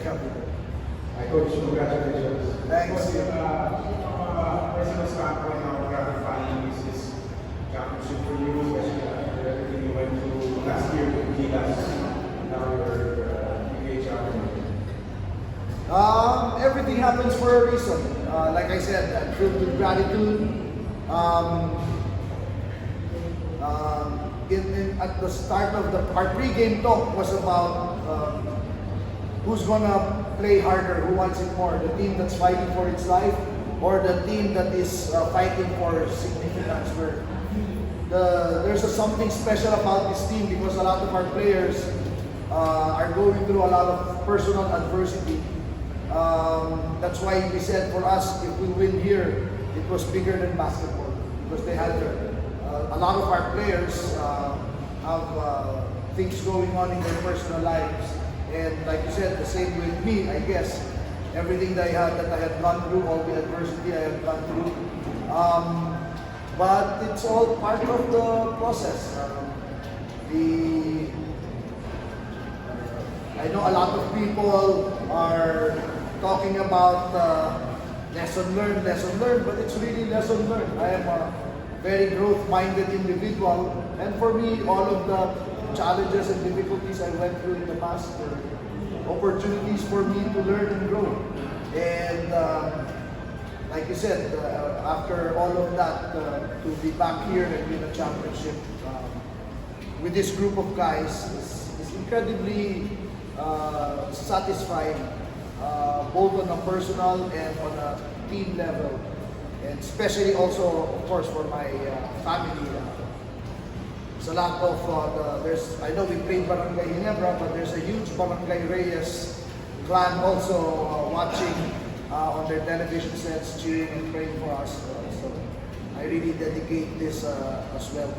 happy. Hi, Coach. Congratulations. Thanks. From a personal standpoint, how gratifying is this championship for you, especially after everything you went through last year with Gilas, now you're PBA champion? Everything happens for a reason. Like I said, I'm filled with gratitude. At the start of our pre-game talk was about who's gonna play harder, who wants it more, the team that's fighting for its life or the team that is fighting for significance. There's something special about this team because a lot of our players are going through a lot of personal adversity. That's why we said for us, if we win here, it was bigger than basketball because they had a lot of our players have things going on in their personal lives. And like you said, the same with me, I guess. Everything that I had gone through, all the adversity I had gone through. But it's all part of the process. I know a lot of people are talking about lesson learned, but it's really lesson learned. I am a very growth-minded individual, and for me, all of the challenges and difficulties I went through in the past were opportunities for me to learn and grow. And like you said, after all of that, to be back here and win a championship with this group of guys is incredibly satisfying, both on a personal and on a team level, and especially also, of course, for my family. There's a lot of, I know we played Barangay Ginebra, but there's a huge Barangay Reyes clan also watching on their television sets, cheering and praying for us. So I really dedicate this as well.